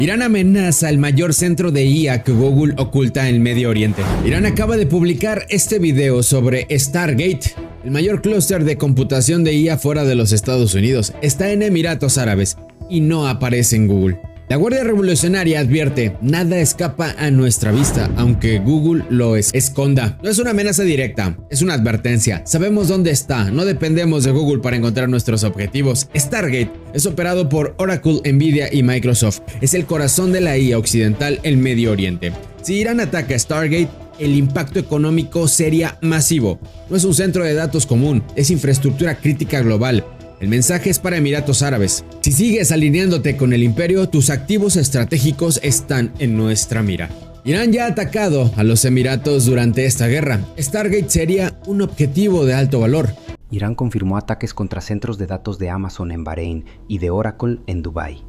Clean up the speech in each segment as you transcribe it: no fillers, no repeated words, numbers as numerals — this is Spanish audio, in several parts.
Irán amenaza el mayor centro de IA que Google oculta en Medio Oriente. Irán acaba de publicar este video sobre Stargate, el mayor clúster de computación de IA fuera de los Estados Unidos. Está en Emiratos Árabes y no aparece en Google. La Guardia Revolucionaria advierte, nada escapa a nuestra vista, aunque Google lo esconda. No es una amenaza directa, es una advertencia. Sabemos dónde está, no dependemos de Google para encontrar nuestros objetivos. Stargate es operado por Oracle, Nvidia y Microsoft. Es el corazón de la IA occidental en Medio Oriente. Si Irán ataca Stargate, el impacto económico sería masivo. No es un centro de datos común, es infraestructura crítica global. El mensaje es para Emiratos Árabes. Si sigues alineándote con el imperio, tus activos estratégicos están en nuestra mira. Irán ya ha atacado a los Emiratos durante esta guerra. Stargate sería un objetivo de alto valor. Irán confirmó ataques contra centros de datos de Amazon en Bahrein y de Oracle en Dubái.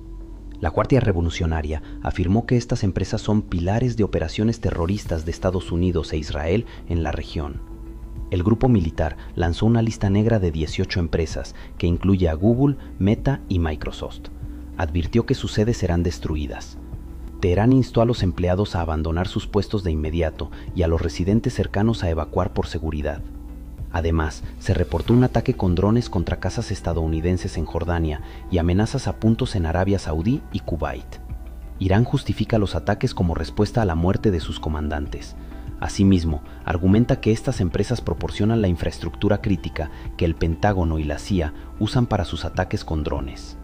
La Guardia Revolucionaria afirmó que estas empresas son pilares de operaciones terroristas de Estados Unidos e Israel en la región. El grupo militar lanzó una lista negra de 18 empresas que incluye a Google, Meta y Microsoft. Advirtió que sus sedes serán destruidas. Teherán instó a los empleados a abandonar sus puestos de inmediato y a los residentes cercanos a evacuar por seguridad. Además, se reportó un ataque con drones contra casas estadounidenses en Jordania y amenazas a puntos en Arabia Saudí y Kuwait. Irán justifica los ataques como respuesta a la muerte de sus comandantes. Asimismo, argumenta que estas empresas proporcionan la infraestructura crítica que el Pentágono y la CIA usan para sus ataques con drones.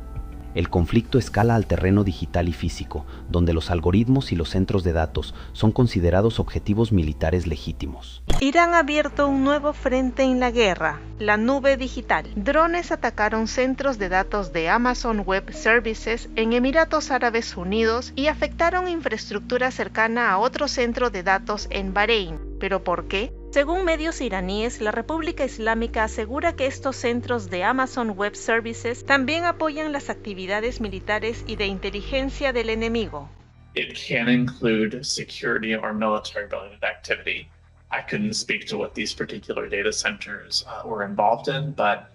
El conflicto escala al terreno digital y físico, donde los algoritmos y los centros de datos son considerados objetivos militares legítimos. Irán ha abierto un nuevo frente en la guerra, la nube digital. Drones atacaron centros de datos de Amazon Web Services en Emiratos Árabes Unidos y afectaron infraestructura cercana a otro centro de datos en Bahrein. ¿Pero por qué? Según medios iraníes, la República Islámica asegura que estos centros de Amazon Web Services también apoyan las actividades militares y de inteligencia del enemigo. It can include security or military-related activity. I couldn't speak to what these particular data centers were involved in, but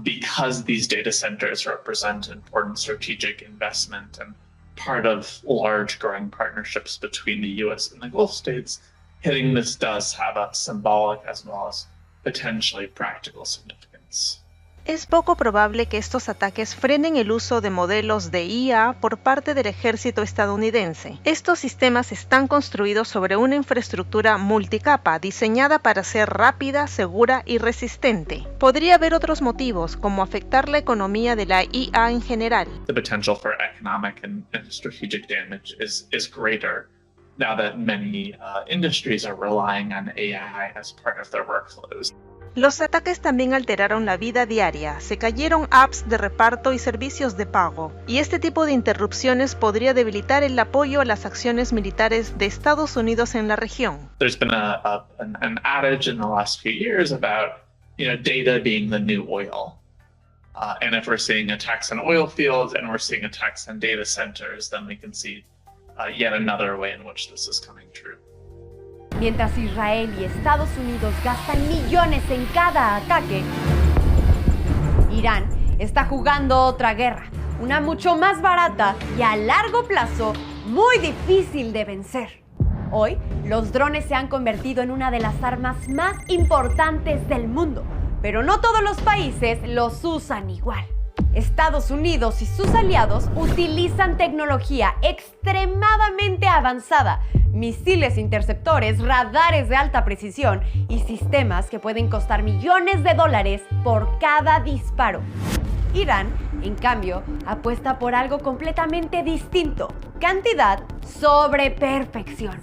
because these data centers represent important strategic investment and part of large growing partnerships between the U.S. and the Gulf states, hitting this does have a symbolic as well as potentially practical significance. Es poco probable que estos ataques frenen el uso de modelos de IA por parte del ejército estadounidense. Estos sistemas están construidos sobre una infraestructura multicapa diseñada para ser rápida, segura y resistente. Podría haber otros motivos, como afectar la economía de la IA en general. The potential for economic and strategic damage is greater now that many industries are relying on AI as part of their workflows. Los ataques también alteraron la vida diaria, se cayeron apps de reparto y servicios de pago, y este tipo de interrupciones podría debilitar el apoyo a las acciones militares de Estados Unidos en la región. There's been an adage in the last few years about, data being the new oil. And if we're seeing attacks on oil fields and we're seeing attacks on data centers, then we can see yet another way in which this is coming true. Mientras Israel y Estados Unidos gastan millones en cada ataque, Irán está jugando otra guerra, una mucho más barata y a largo plazo muy difícil de vencer. Hoy, los drones se han convertido en una de las armas más importantes del mundo, pero no todos los países los usan igual. Estados Unidos y sus aliados utilizan tecnología extremadamente avanzada, misiles interceptores, radares de alta precisión y sistemas que pueden costar millones de dólares por cada disparo. Irán, en cambio, apuesta por algo completamente distinto: cantidad sobre perfección.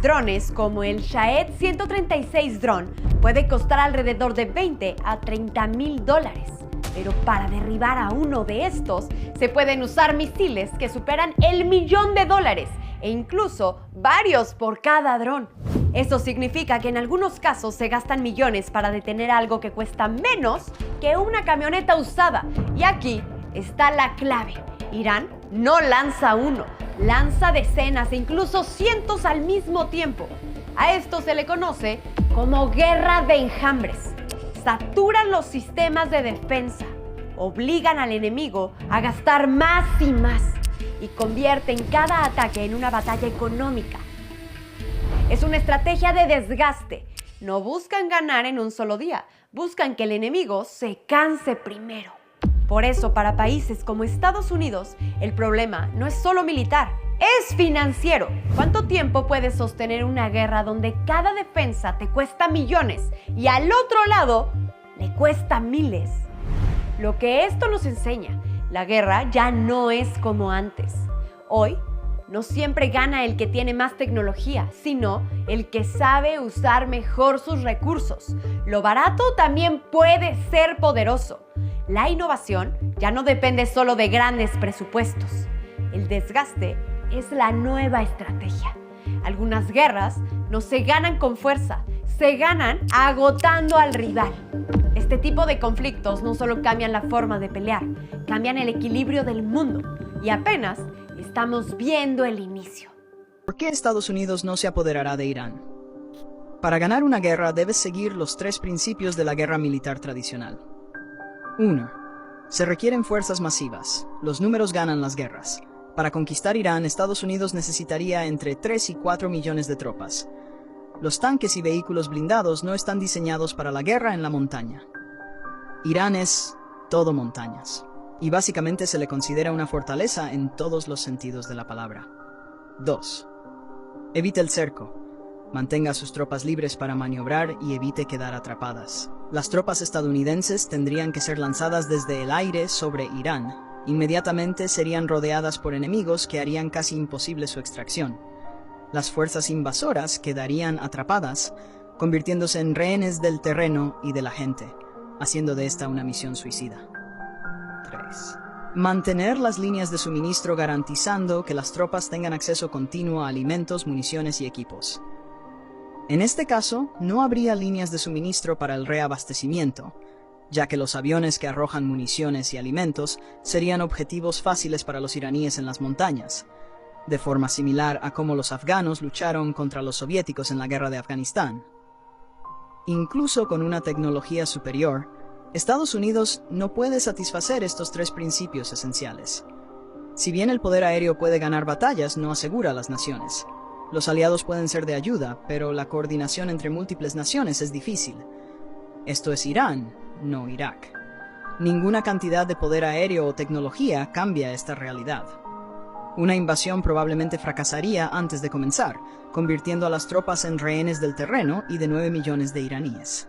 Drones como el Shahed 136 drone puede costar alrededor de 20 a 30 mil dólares. Pero para derribar a uno de estos, se pueden usar misiles que superan el $1.000.000 e incluso varios por cada dron. Eso significa que en algunos casos se gastan millones para detener algo que cuesta menos que una camioneta usada. Y aquí está la clave: Irán no lanza uno, lanza decenas e incluso cientos al mismo tiempo. A esto se le conoce como guerra de enjambres. Saturan los sistemas de defensa, obligan al enemigo a gastar más y más. y convierten cada ataque en una batalla económica. Es una estrategia de desgaste. No buscan ganar en un solo día, buscan que el enemigo se canse primero. Por eso, para países como Estados Unidos, el problema no es solo militar, es financiero. ¿Cuánto tiempo puedes sostener una guerra donde cada defensa te cuesta millones y al otro lado le cuesta miles? Lo que esto nos enseña, la guerra ya no es como antes. Hoy, no siempre gana el que tiene más tecnología, sino el que sabe usar mejor sus recursos. Lo barato también puede ser poderoso. La innovación ya no depende solo de grandes presupuestos. El desgaste es la nueva estrategia. Algunas guerras no se ganan con fuerza, se ganan agotando al rival. Este tipo de conflictos no solo cambian la forma de pelear, cambian el equilibrio del mundo y apenas estamos viendo el inicio. ¿Por qué Estados Unidos no se apoderará de Irán? Para ganar una guerra debes seguir los 3 principios de la guerra militar tradicional. 1. Se requieren fuerzas masivas. Los números ganan las guerras. Para conquistar Irán, Estados Unidos necesitaría entre 3 y 4 millones de tropas. Los tanques y vehículos blindados no están diseñados para la guerra en la montaña. Irán es todo montañas, y básicamente se le considera una fortaleza en todos los sentidos de la palabra. 2. Evite el cerco. Mantenga sus tropas libres para maniobrar y evite quedar atrapadas. Las tropas estadounidenses tendrían que ser lanzadas desde el aire sobre Irán. Inmediatamente serían rodeadas por enemigos que harían casi imposible su extracción. Las fuerzas invasoras quedarían atrapadas, convirtiéndose en rehenes del terreno y de la gente, haciendo de esta una misión suicida. 3. Mantener las líneas de suministro garantizando que las tropas tengan acceso continuo a alimentos, municiones y equipos. En este caso, no habría líneas de suministro para el reabastecimiento, ya que los aviones que arrojan municiones y alimentos serían objetivos fáciles para los iraníes en las montañas, de forma similar a cómo los afganos lucharon contra los soviéticos en la guerra de Afganistán. Incluso con una tecnología superior, Estados Unidos no puede satisfacer estos 3 principios esenciales. Si bien el poder aéreo puede ganar batallas, no asegura a las naciones. Los aliados pueden ser de ayuda, pero la coordinación entre múltiples naciones es difícil. Esto es Irán, no Irak. Ninguna cantidad de poder aéreo o tecnología cambia esta realidad. Una invasión probablemente fracasaría antes de comenzar, convirtiendo a las tropas en rehenes del terreno y de 9 millones de iraníes.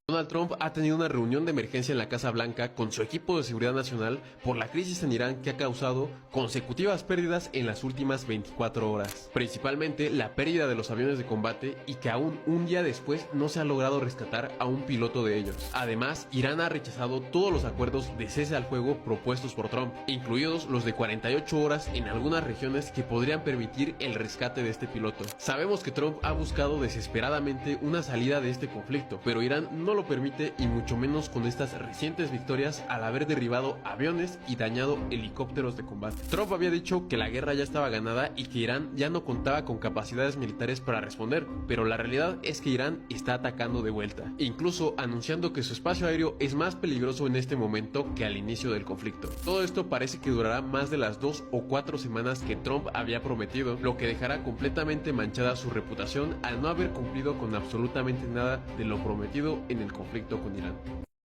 Donald Trump ha tenido una reunión de emergencia en la Casa Blanca con su equipo de seguridad nacional por la crisis en Irán que ha causado consecutivas pérdidas en las últimas 24 horas. Principalmente la pérdida de los aviones de combate y que aún un día después no se ha logrado rescatar a un piloto de ellos. Además, Irán ha rechazado todos los acuerdos de cese al fuego propuestos por Trump, incluidos los de 48 horas en algunas regiones que podrían permitir el rescate de este piloto. Sabemos que Trump ha buscado desesperadamente una salida de este conflicto, pero Irán no lo permite y mucho menos con estas recientes victorias al haber derribado aviones y dañado helicópteros de combate. Trump había dicho que la guerra ya estaba ganada y que Irán ya no contaba con capacidades militares para responder, pero la realidad es que Irán está atacando de vuelta, incluso anunciando que su espacio aéreo es más peligroso en este momento que al inicio del conflicto. Todo esto parece que durará más de las 2 o 4 semanas que Trump había prometido, lo que dejará completamente manchada su reputación al no haber cumplido con absolutamente nada de lo prometido en el conflicto con Irán.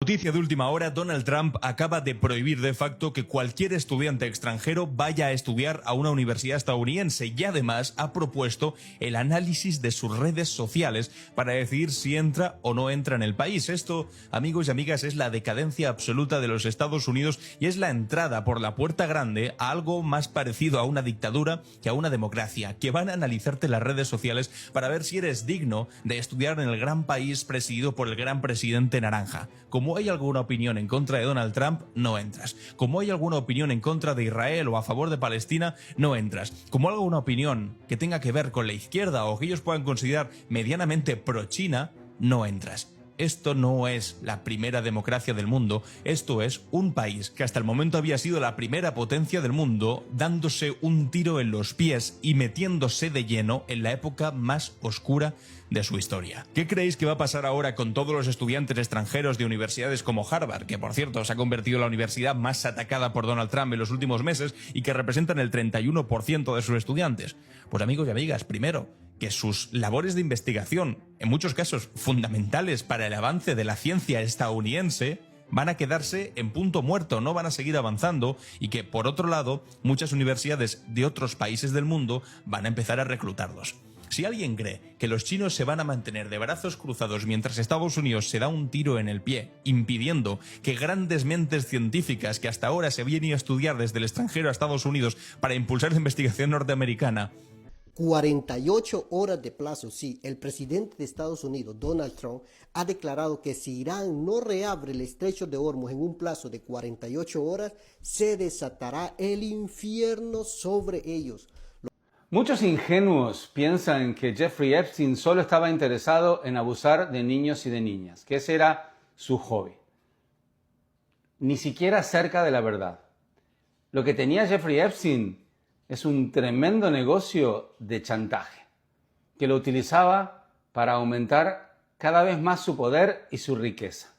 Noticia de última hora, Donald Trump acaba de prohibir de facto que cualquier estudiante extranjero vaya a estudiar a una universidad estadounidense y además ha propuesto el análisis de sus redes sociales para decidir si entra o no entra en el país. Esto, amigos y amigas, es la decadencia absoluta de los Estados Unidos y es la entrada por la puerta grande a algo más parecido a una dictadura que a una democracia, que van a analizarte las redes sociales para ver si eres digno de estudiar en el gran país presidido por el gran presidente naranja. Como hay alguna opinión en contra de Donald Trump, no entras. Como hay alguna opinión en contra de Israel o a favor de Palestina, no entras. Como hay alguna opinión que tenga que ver con la izquierda o que ellos puedan considerar medianamente pro-China, no entras. esto no es la primera democracia del mundo, esto es un país que hasta el momento había sido la primera potencia del mundo, dándose un tiro en los pies y metiéndose de lleno en la época más oscura de su historia. ¿Qué creéis que va a pasar ahora con todos los estudiantes extranjeros de universidades como Harvard, que por cierto se ha convertido en la universidad más atacada por Donald Trump en los últimos meses y que representan el 31% de sus estudiantes? Pues amigos y amigas, primero, que sus labores de investigación, en muchos casos fundamentales para el avance de la ciencia estadounidense, van a quedarse en punto muerto, no van a seguir avanzando, y que, por otro lado, muchas universidades de otros países del mundo van a empezar a reclutarlos. Si alguien cree que los chinos se van a mantener de brazos cruzados mientras Estados Unidos se da un tiro en el pie, impidiendo que grandes mentes científicas que hasta ahora se vienen a estudiar desde el extranjero a Estados Unidos para impulsar la investigación norteamericana, 48 horas de plazo, sí. El presidente de Estados Unidos, Donald Trump, ha declarado que si Irán no reabre el estrecho de Hormuz en un plazo de 48 horas, se desatará el infierno sobre ellos. Muchos ingenuos piensan que Jeffrey Epstein solo estaba interesado en abusar de niños y de niñas, que ese era su hobby. Ni siquiera cerca de la verdad. Lo que tenía Jeffrey Epstein es un tremendo negocio de chantaje, que lo utilizaba para aumentar cada vez más su poder y su riqueza.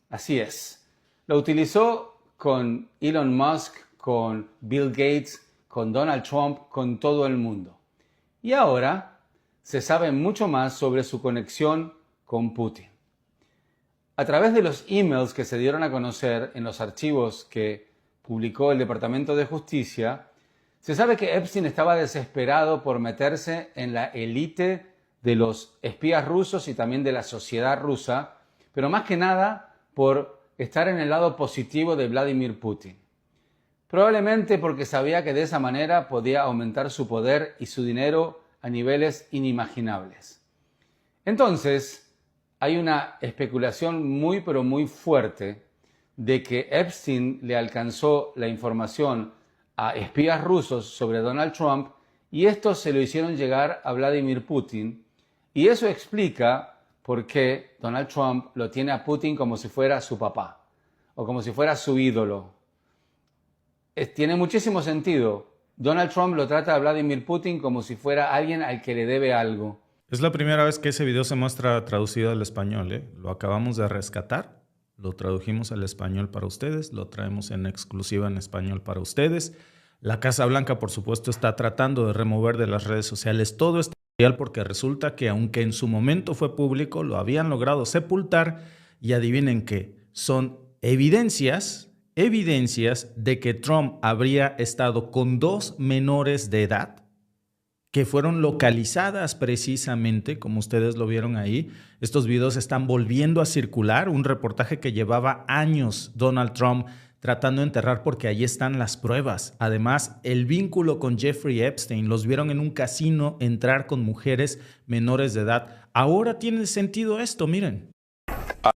Así es, lo utilizó con Elon Musk, con Bill Gates, con Donald Trump, con todo el mundo. Y ahora se sabe mucho más sobre su conexión con Putin. A través de los emails que se dieron a conocer en los archivos que publicó el Departamento de Justicia, se sabe que Epstein estaba desesperado por meterse en la élite de los espías rusos y también de la sociedad rusa, pero más que nada por estar en el lado positivo de Vladimir Putin. Probablemente porque sabía que de esa manera podía aumentar su poder y su dinero a niveles inimaginables. Entonces, hay una especulación muy pero muy fuerte de que Epstein le alcanzó la información a espías rusos sobre Donald Trump y estos se lo hicieron llegar a Vladimir Putin, y eso explica por qué Donald Trump lo tiene a Putin como si fuera su papá o como si fuera su ídolo. Tiene muchísimo sentido. Donald Trump lo trata a Vladimir Putin como si fuera alguien al que le debe algo. Es la primera vez que ese video se muestra traducido al español, ¿eh? Lo acabamos de rescatar, lo tradujimos al español para ustedes, lo traemos en exclusiva en español para ustedes. La Casa Blanca, por supuesto, está tratando de remover de las redes sociales todo este material porque resulta que, aunque en su momento fue público, lo habían logrado sepultar, y adivinen qué, son evidencias de que Trump habría estado con 2 menores de edad que fueron localizadas precisamente, como ustedes lo vieron ahí. Estos videos están volviendo a circular, un reportaje que llevaba años Donald Trump tratando de enterrar porque ahí están las pruebas. Además, el vínculo con Jeffrey Epstein, los vieron en un casino entrar con mujeres menores de edad. Ahora tiene sentido esto, miren.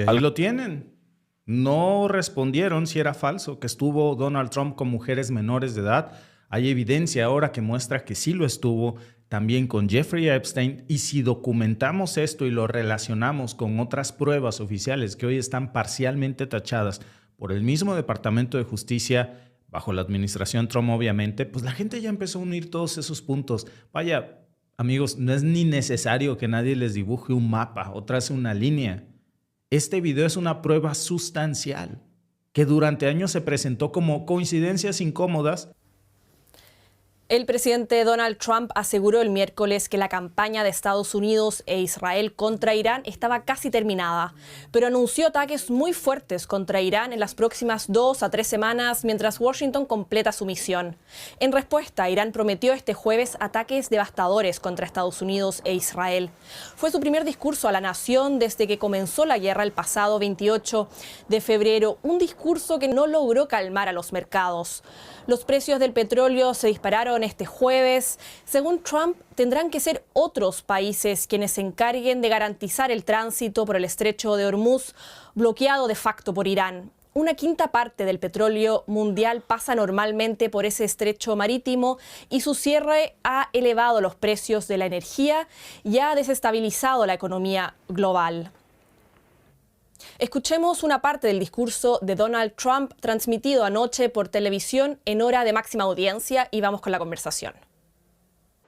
Ahí lo tienen. No respondieron si era falso que estuvo Donald Trump con mujeres menores de edad. Hay evidencia ahora que muestra que sí lo estuvo también con Jeffrey Epstein, y si documentamos esto y lo relacionamos con otras pruebas oficiales que hoy están parcialmente tachadas por el mismo Departamento de Justicia, bajo la administración Trump obviamente, pues la gente ya empezó a unir todos esos puntos. Vaya, amigos, no es ni necesario que nadie les dibuje un mapa o trace una línea. Este video es una prueba sustancial que durante años se presentó como coincidencias incómodas. El presidente Donald Trump aseguró el miércoles que la campaña de Estados Unidos e Israel contra Irán estaba casi terminada, pero anunció ataques muy fuertes contra Irán en las próximas 2 a 3 semanas mientras Washington completa su misión. En respuesta, Irán prometió este jueves ataques devastadores contra Estados Unidos e Israel. Fue su primer discurso a la nación desde que comenzó la guerra el pasado 28 de febrero, un discurso que no logró calmar a los mercados. Los precios del petróleo se dispararon este jueves. Según Trump, tendrán que ser otros países quienes se encarguen de garantizar el tránsito por el estrecho de Hormuz, bloqueado de facto por Irán. Una quinta parte del petróleo mundial pasa normalmente por ese estrecho marítimo y su cierre ha elevado los precios de la energía y ha desestabilizado la economía global. Escuchemos una parte del discurso de Donald Trump transmitido anoche por televisión en hora de máxima audiencia y vamos con la conversación.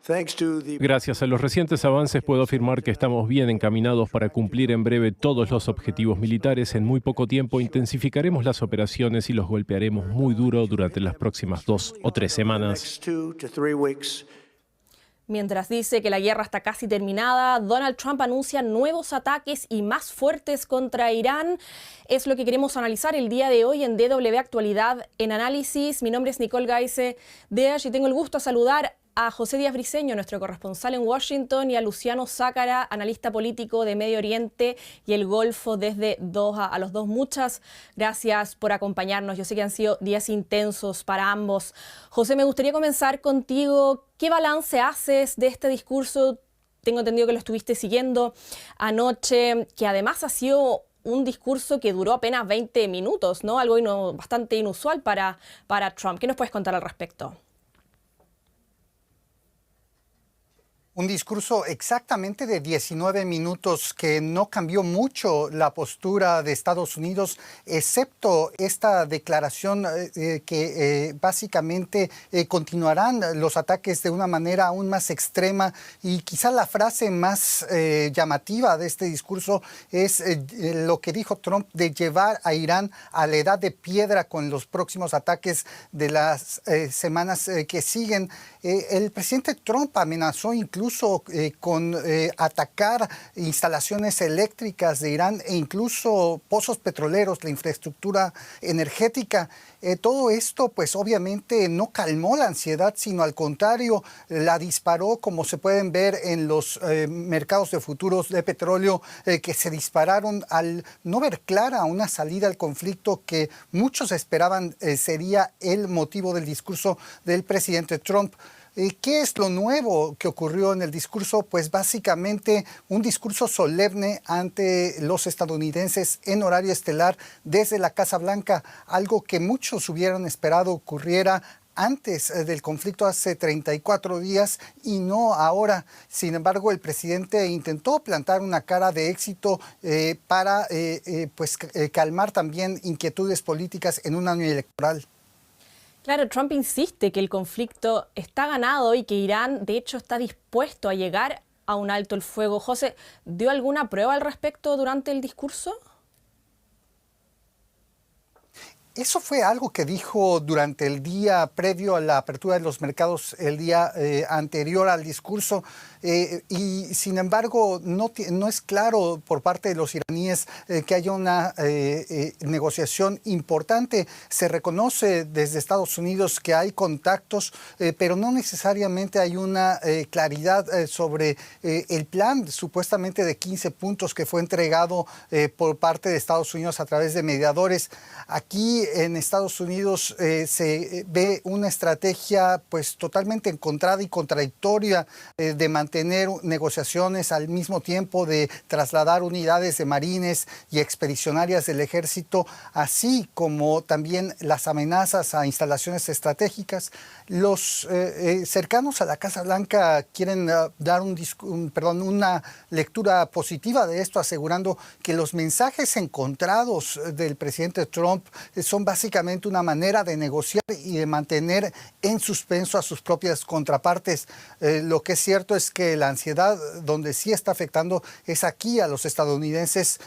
Gracias a los recientes avances puedo afirmar que estamos bien encaminados para cumplir en breve todos los objetivos militares. En muy poco tiempo intensificaremos las operaciones y los golpearemos muy duro durante las próximas 2 o 3 semanas. Mientras dice que la guerra está casi terminada, Donald Trump anuncia nuevos ataques y más fuertes contra Irán. Es lo que queremos analizar el día de hoy en DW Actualidad en Análisis. Mi nombre es Nicole Gaise Deach y tengo el gusto de saludar a José Díaz Briceño, nuestro corresponsal en Washington, y a Luciano Zácara, analista político de Medio Oriente y el Golfo desde Doha. A los dos, muchas gracias por acompañarnos. Yo sé que han sido días intensos para ambos. José, me gustaría comenzar contigo. ¿Qué balance haces de este discurso? Tengo entendido que lo estuviste siguiendo anoche, que además ha sido un discurso que duró apenas 20 minutos, ¿no? Algo bastante inusual para Trump. ¿Qué nos puedes contar al respecto? Un discurso exactamente de 19 minutos que no cambió mucho la postura de Estados Unidos, excepto esta declaración que básicamente continuarán los ataques de una manera aún más extrema, y quizá la frase más llamativa de este discurso es lo que dijo Trump de llevar a Irán a la edad de piedra con los próximos ataques de las semanas que siguen. El presidente Trump amenazó incluso con atacar instalaciones eléctricas de Irán e incluso pozos petroleros, la infraestructura energética. Todo esto pues obviamente no calmó la ansiedad, sino al contrario la disparó, como se pueden ver en los mercados de futuros de petróleo que se dispararon al no ver clara una salida al conflicto que muchos esperaban sería el motivo del discurso del presidente Trump. ¿Qué es lo nuevo que ocurrió en el discurso? Pues básicamente un discurso solemne ante los estadounidenses en horario estelar desde la Casa Blanca, algo que muchos hubieran esperado ocurriera antes del conflicto hace 34 días y no ahora. Sin embargo, el presidente intentó plantar una cara de éxito para calmar también inquietudes políticas en un año electoral. Claro, Trump insiste que el conflicto está ganado y que Irán, de hecho, está dispuesto a llegar a un alto el fuego. José, ¿dio alguna prueba al respecto durante el discurso? Eso fue algo que dijo durante el día previo a la apertura de los mercados, el día anterior al discurso. Y sin embargo no es claro por parte de los iraníes que haya una negociación importante. Se reconoce desde Estados Unidos que hay contactos, pero no necesariamente hay una claridad sobre el plan supuestamente de 15 puntos que fue entregado por parte de Estados Unidos a través de mediadores. Aquí en Estados Unidos se ve una estrategia pues totalmente encontrada y contradictoria de mantener negociaciones al mismo tiempo de trasladar unidades de marines y expedicionarias del ejército, así como también las amenazas a instalaciones estratégicas. Los cercanos a la Casa Blanca quieren dar una lectura positiva de esto, asegurando que los mensajes encontrados del presidente Trump son básicamente una manera de negociar y de mantener en suspenso a sus propias contrapartes. Lo que es cierto es que la ansiedad donde sí está afectando es aquí a los estadounidenses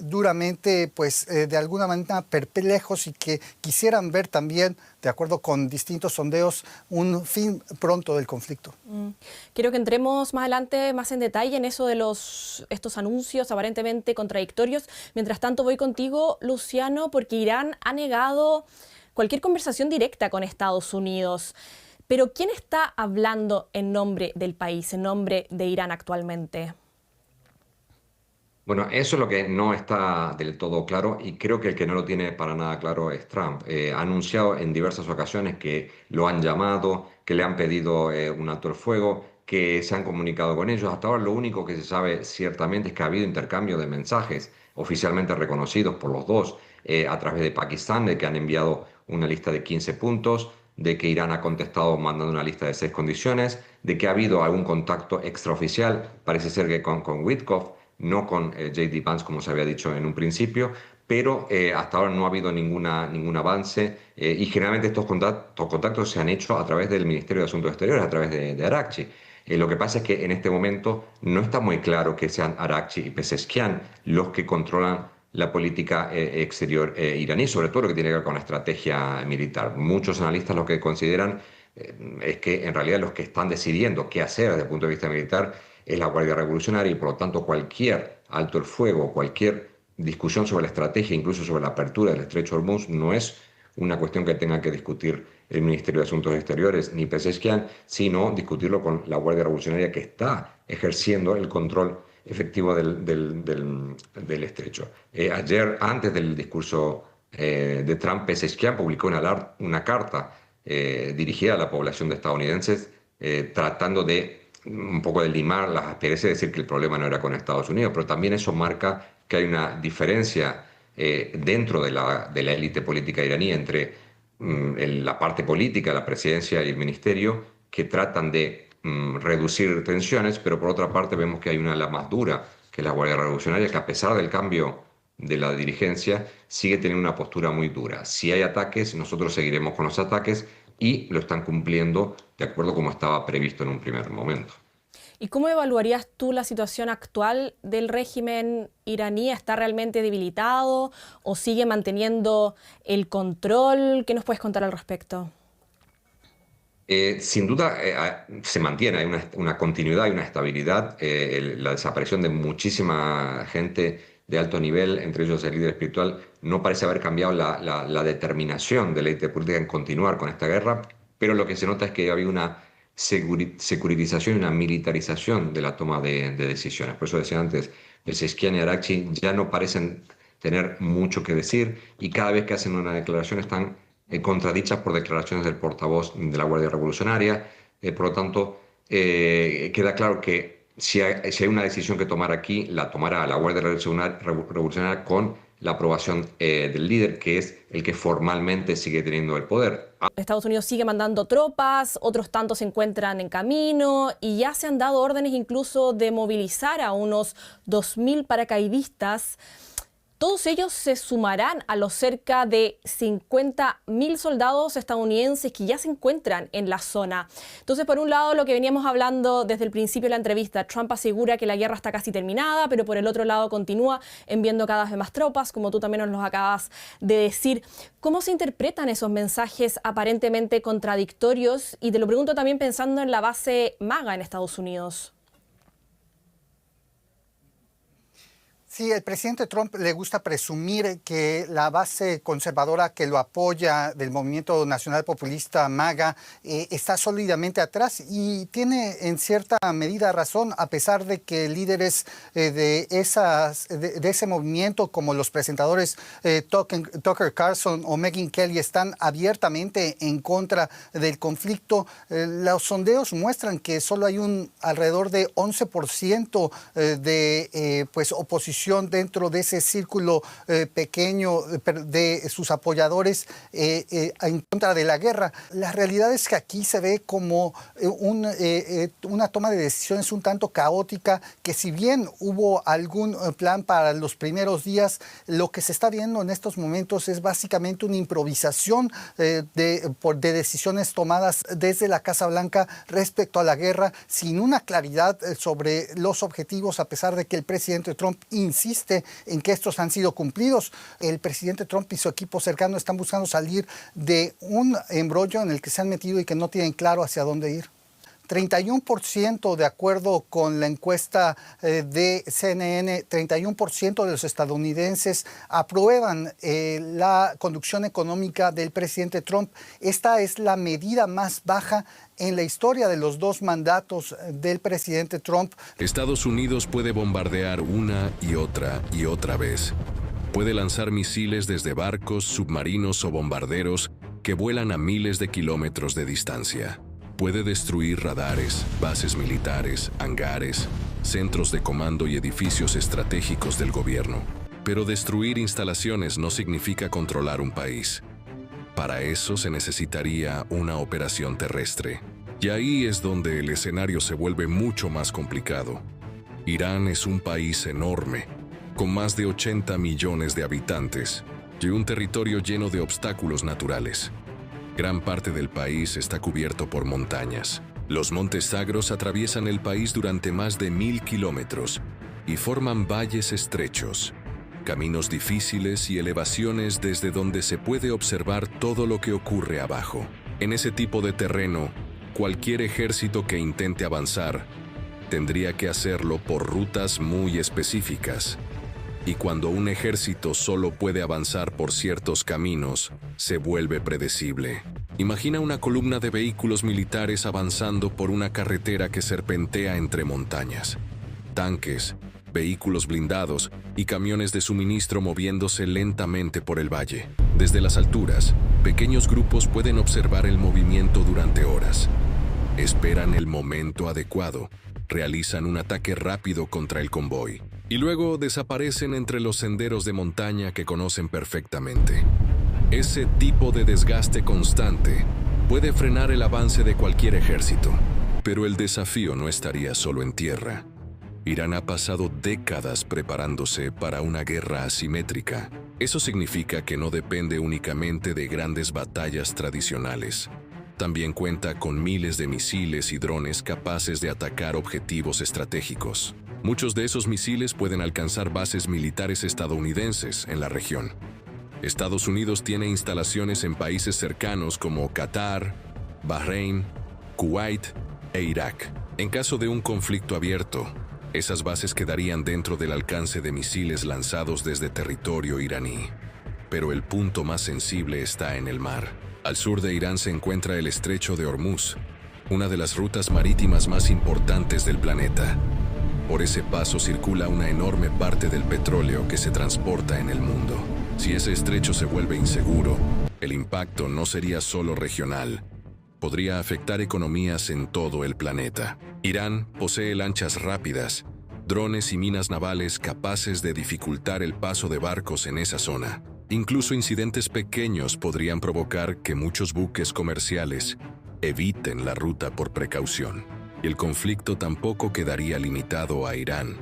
duramente, pues de alguna manera perplejos y que quisieran ver también, de acuerdo con distintos sondeos, un fin pronto del conflicto. Quiero que entremos más adelante, más en detalle en eso de estos anuncios aparentemente contradictorios. Mientras tanto voy contigo, Luciano, porque Irán ha negado cualquier conversación directa con Estados Unidos. Pero ¿quién está hablando en nombre del país, en nombre de Irán actualmente? Bueno, eso es lo que no está del todo claro y creo que el que no lo tiene para nada claro es Trump. Ha anunciado en diversas ocasiones que lo han llamado, que le han pedido un alto el fuego, que se han comunicado con ellos. Hasta ahora lo único que se sabe ciertamente es que ha habido intercambio de mensajes oficialmente reconocidos por los dos a través de Pakistán, de que han enviado una lista de 15 puntos, de que Irán ha contestado mandando una lista de 6 condiciones, de que ha habido algún contacto extraoficial, parece ser que con Witkoff, no con J.D. Vance como se había dicho en un principio, pero hasta ahora no ha habido ningún avance y generalmente estos contactos se han hecho a través del Ministerio de Asuntos Exteriores, a través de Araghchi. Lo que pasa es que en este momento no está muy claro que sean Araghchi y Pezeshkian los que controlan la política exterior iraní, sobre todo lo que tiene que ver con la estrategia militar. Muchos analistas lo que consideran es que en realidad los que están decidiendo qué hacer desde el punto de vista militar es la Guardia Revolucionaria y por lo tanto cualquier alto el fuego, cualquier discusión sobre la estrategia, incluso sobre la apertura del Estrecho de Hormuz, no es una cuestión que tenga que discutir el Ministerio de Asuntos Exteriores ni Pezeshkian, sino discutirlo con la Guardia Revolucionaria que está ejerciendo el control efectivo del estrecho. Ayer, antes del discurso de Trump, Pezeshkian publicó una carta dirigida a la población de estadounidenses tratando de un poco de limar las asperezas y decir que el problema no era con Estados Unidos, pero también eso marca que hay una diferencia dentro de la élite política iraní entre la parte política, la presidencia y el ministerio, que tratan de reducir tensiones, pero por otra parte vemos que hay una ala más dura, que es la Guardia Revolucionaria, que a pesar del cambio de la dirigencia, sigue teniendo una postura muy dura. Si hay ataques, nosotros seguiremos con los ataques y lo están cumpliendo de acuerdo como estaba previsto en un primer momento. ¿Y cómo evaluarías tú la situación actual del régimen iraní? ¿Está realmente debilitado o sigue manteniendo el control? ¿Qué nos puedes contar al respecto? Sin duda se mantiene, hay una continuidad y una estabilidad. La desaparición de muchísima gente de alto nivel, entre ellos el líder espiritual, no parece haber cambiado la determinación de la élite política en continuar con esta guerra, pero lo que se nota es que había una securitización y una militarización de la toma de decisiones. Por eso decía antes, Pezeshkian y Araghchi ya no parecen tener mucho que decir y cada vez que hacen una declaración están contradichas por declaraciones del portavoz de la Guardia Revolucionaria. Por lo tanto, queda claro que si hay una decisión que tomar aquí, la tomará la Guardia Revolucionaria con la aprobación del líder, que es el que formalmente sigue teniendo el poder. Estados Unidos sigue mandando tropas, otros tantos se encuentran en camino y ya se han dado órdenes incluso de movilizar a unos 2.000 paracaidistas. Todos ellos se sumarán a los cerca de 50.000 soldados estadounidenses que ya se encuentran en la zona. Entonces, por un lado, lo que veníamos hablando desde el principio de la entrevista, Trump asegura que la guerra está casi terminada, pero por el otro lado continúa enviando cada vez más tropas, como tú también nos los acabas de decir. ¿Cómo se interpretan esos mensajes aparentemente contradictorios? Y te lo pregunto también pensando en la base MAGA en Estados Unidos. Sí, el presidente Trump le gusta presumir que la base conservadora que lo apoya del movimiento nacional populista MAGA está sólidamente atrás y tiene en cierta medida razón, a pesar de que líderes de ese movimiento como los presentadores Tucker Carlson o Megyn Kelly están abiertamente en contra del conflicto. Los sondeos muestran que solo hay alrededor de 11% de oposición dentro de ese círculo pequeño de sus apoyadores en contra de la guerra. La realidad es que aquí se ve como una toma de decisiones un tanto caótica, que si bien hubo algún plan para los primeros días, lo que se está viendo en estos momentos es básicamente una improvisación de decisiones tomadas desde la Casa Blanca respecto a la guerra, sin una claridad sobre los objetivos, a pesar de que el presidente Trump insiste en que estos han sido cumplidos. El presidente Trump y su equipo cercano están buscando salir de un embrollo en el que se han metido y que no tienen claro hacia dónde ir. 31%, de acuerdo con la encuesta de CNN, 31% de los estadounidenses aprueban la conducción económica del presidente Trump. Esta es la medida más baja en la historia de los dos mandatos del presidente Trump. Estados Unidos puede bombardear una y otra vez. Puede lanzar misiles desde barcos, submarinos o bombarderos que vuelan a miles de kilómetros de distancia. Puede destruir radares, bases militares, hangares, centros de comando y edificios estratégicos del gobierno. Pero destruir instalaciones no significa controlar un país. Para eso se necesitaría una operación terrestre. Y ahí es donde el escenario se vuelve mucho más complicado. Irán es un país enorme, con más de 80 millones de habitantes y un territorio lleno de obstáculos naturales. Gran parte del país está cubierto por montañas. Los montes Zagros atraviesan el país durante más de 1000 kilómetros y forman valles estrechos, caminos difíciles y elevaciones desde donde se puede observar todo lo que ocurre abajo. En ese tipo de terreno, cualquier ejército que intente avanzar tendría que hacerlo por rutas muy específicas. Y cuando un ejército solo puede avanzar por ciertos caminos, se vuelve predecible. Imagina una columna de vehículos militares avanzando por una carretera que serpentea entre montañas. Tanques, vehículos blindados y camiones de suministro moviéndose lentamente por el valle. Desde las alturas, pequeños grupos pueden observar el movimiento durante horas. Esperan el momento adecuado, realizan un ataque rápido contra el convoy y luego desaparecen entre los senderos de montaña que conocen perfectamente. Ese tipo de desgaste constante puede frenar el avance de cualquier ejército, pero el desafío no estaría solo en tierra. Irán ha pasado décadas preparándose para una guerra asimétrica. Eso significa que no depende únicamente de grandes batallas tradicionales. También cuenta con miles de misiles y drones capaces de atacar objetivos estratégicos. Muchos de esos misiles pueden alcanzar bases militares estadounidenses en la región. Estados Unidos tiene instalaciones en países cercanos como Qatar, Bahrein, Kuwait e Irak. En caso de un conflicto abierto, esas bases quedarían dentro del alcance de misiles lanzados desde territorio iraní. Pero el punto más sensible está en el mar. Al sur de Irán se encuentra el Estrecho de Hormuz, una de las rutas marítimas más importantes del planeta. Por ese paso circula una enorme parte del petróleo que se transporta en el mundo. Si ese estrecho se vuelve inseguro, el impacto no sería solo regional. Podría afectar economías en todo el planeta. Irán posee lanchas rápidas, drones y minas navales capaces de dificultar el paso de barcos en esa zona. Incluso incidentes pequeños podrían provocar que muchos buques comerciales eviten la ruta por precaución. Y el conflicto tampoco quedaría limitado a Irán.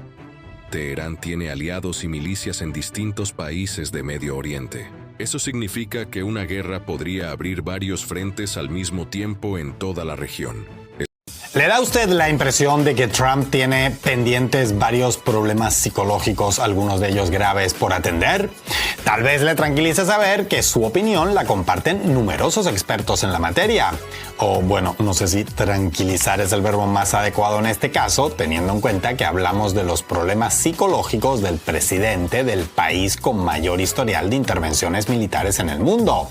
Teherán tiene aliados y milicias en distintos países de Medio Oriente. Eso significa que una guerra podría abrir varios frentes al mismo tiempo en toda la región. ¿Le da a usted la impresión de que Trump tiene pendientes varios problemas psicológicos, algunos de ellos graves, por atender? Tal vez le tranquilice saber que su opinión la comparten numerosos expertos en la materia. O bueno, no sé si tranquilizar es el verbo más adecuado en este caso, teniendo en cuenta que hablamos de los problemas psicológicos del presidente del país con mayor historial de intervenciones militares en el mundo.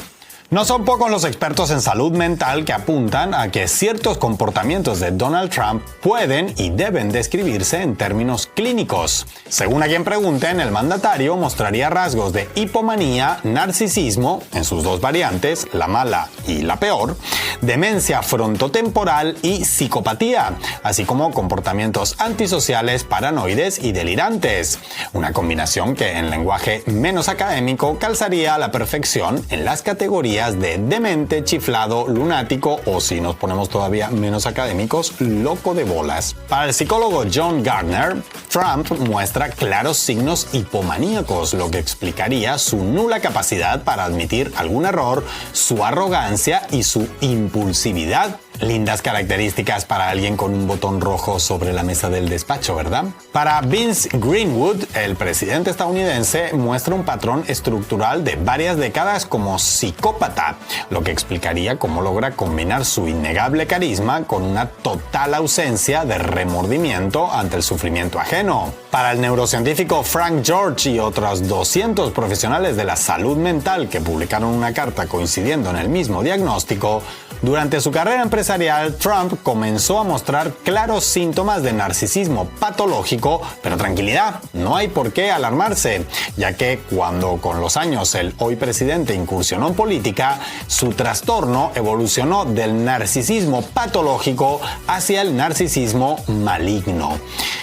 No son pocos los expertos en salud mental que apuntan a que ciertos comportamientos de Donald Trump pueden y deben describirse en términos clínicos. Según a quien pregunten, el mandatario mostraría rasgos de hipomanía, narcisismo, en sus dos variantes, la mala y la peor, demencia frontotemporal y psicopatía, así como comportamientos antisociales, paranoides y delirantes. Una combinación que en lenguaje menos académico calzaría a la perfección en las categorías de demente, chiflado, lunático o, si nos ponemos todavía menos académicos, loco de bolas. Para el psicólogo John Gardner, Trump muestra claros signos hipomaníacos, lo que explicaría su nula capacidad para admitir algún error, su arrogancia y su impulsividad. Lindas características para alguien con un botón rojo sobre la mesa del despacho, ¿verdad? Para Vince Greenwood, el presidente estadounidense muestra un patrón estructural de varias décadas como psicópata, lo que explicaría cómo logra combinar su innegable carisma con una total ausencia de remordimiento ante el sufrimiento ajeno. Para el neurocientífico Frank George y otros 200 profesionales de la salud mental que publicaron una carta coincidiendo en el mismo diagnóstico, durante su carrera empresarial, Trump comenzó a mostrar claros síntomas de narcisismo patológico, pero tranquilidad, no hay por qué alarmarse, ya que cuando con los años el hoy presidente incursionó en política, su trastorno evolucionó del narcisismo patológico hacia el narcisismo maligno.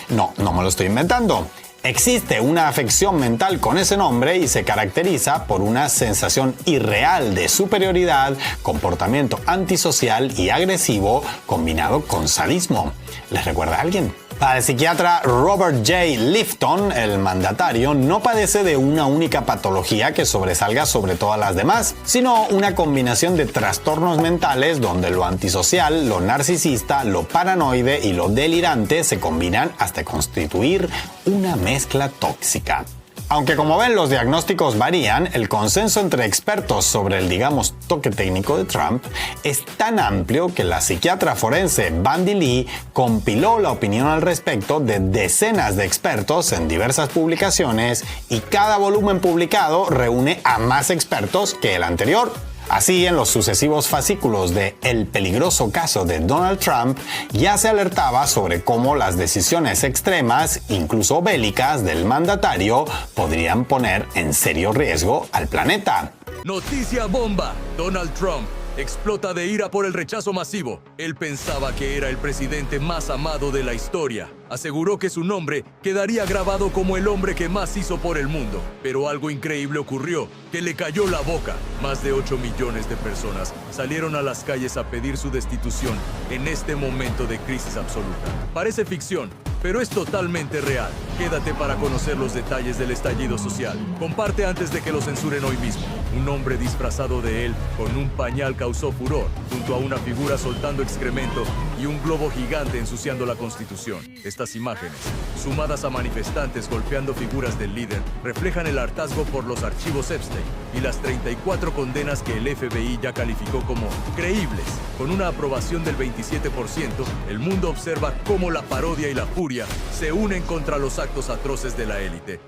No me lo estoy inventando. Existe una afección mental con ese nombre y se caracteriza por una sensación irreal de superioridad, comportamiento antisocial y agresivo combinado con sadismo. ¿Les recuerda a alguien? Para el psiquiatra Robert J. Lifton, el mandatario no padece de una única patología que sobresalga sobre todas las demás, sino una combinación de trastornos mentales donde lo antisocial, lo narcisista, lo paranoide y lo delirante se combinan hasta constituir una mezcla tóxica. Aunque como ven los diagnósticos varían, el consenso entre expertos sobre el, digamos, toque técnico de Trump es tan amplio que la psiquiatra forense Bandy Lee compiló la opinión al respecto de decenas de expertos en diversas publicaciones y cada volumen publicado reúne a más expertos que el anterior. Así, en los sucesivos fascículos de El peligroso caso de Donald Trump, ya se alertaba sobre cómo las decisiones extremas, incluso bélicas, del mandatario podrían poner en serio riesgo al planeta. Noticia bomba. Donald Trump explota de ira por el rechazo masivo. Él pensaba que era el presidente más amado de la historia. Aseguró que su nombre quedaría grabado como el hombre que más hizo por el mundo. Pero algo increíble ocurrió, que le cayó la boca. Más de 8 millones de personas salieron a las calles a pedir su destitución en este momento de crisis absoluta. Parece ficción, pero es totalmente real. Quédate para conocer los detalles del estallido social. Comparte antes de que lo censuren hoy mismo. Un hombre disfrazado de él con un pañal causó furor, junto a una figura soltando excremento y un globo gigante ensuciando la Constitución. Estas imágenes, sumadas a manifestantes golpeando figuras del líder, reflejan el hartazgo por los archivos Epstein y las 34 condenas que el FBI ya calificó como creíbles. Con una aprobación del 27%, el mundo observa cómo la parodia y la furia se unen contra los actos atroces de la élite.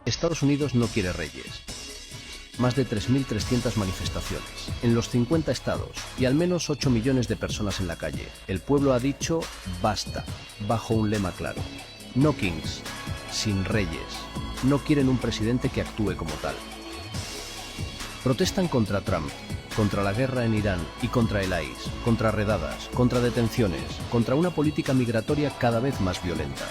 Estados Unidos no quiere reyes. Más de 3.300 manifestaciones en los 50 estados y al menos 8 millones de personas en la calle. El pueblo ha dicho basta, bajo un lema claro. No kings, sin reyes. No quieren un presidente que actúe como tal. Protestan contra Trump, contra la guerra en Irán y contra el ICE, contra redadas, contra detenciones, contra una política migratoria cada vez más violenta.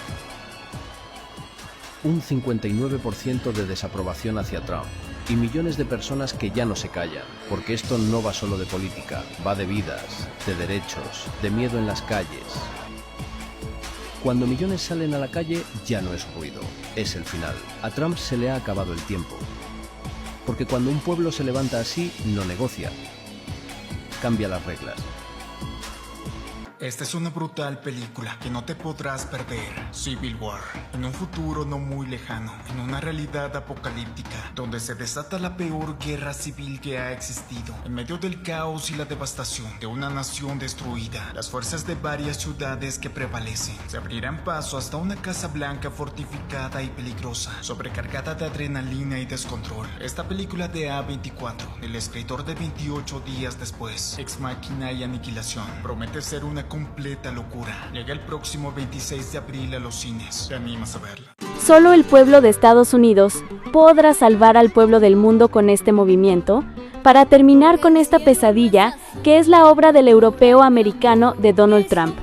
Un 59% de desaprobación hacia Trump y millones de personas que ya no se callan, porque esto no va solo de política, va de vidas, de derechos, de miedo en las calles. Cuando millones salen a la calle ya no es ruido, es el final. A Trump se le ha acabado el tiempo, porque cuando un pueblo se levanta así, no negocia, cambia las reglas. Esta es una brutal película que no te podrás perder. Civil War. En un futuro no muy lejano, en una realidad apocalíptica, donde se desata la peor guerra civil que ha existido. En medio del caos y la devastación de una nación destruida, las fuerzas de varias ciudades que prevalecen se abrirán paso hasta una Casa Blanca fortificada y peligrosa, sobrecargada de adrenalina y descontrol. Esta película de A24, el escritor de 28 días después, Ex Machina y Aniquilación, promete ser una completa locura. Llega el próximo 26 de abril a los cines. ¿Te animas a verla? Solo el pueblo de Estados Unidos podrá salvar al pueblo del mundo con este movimiento, para terminar con esta pesadilla que es la obra del europeo americano de Donald Trump.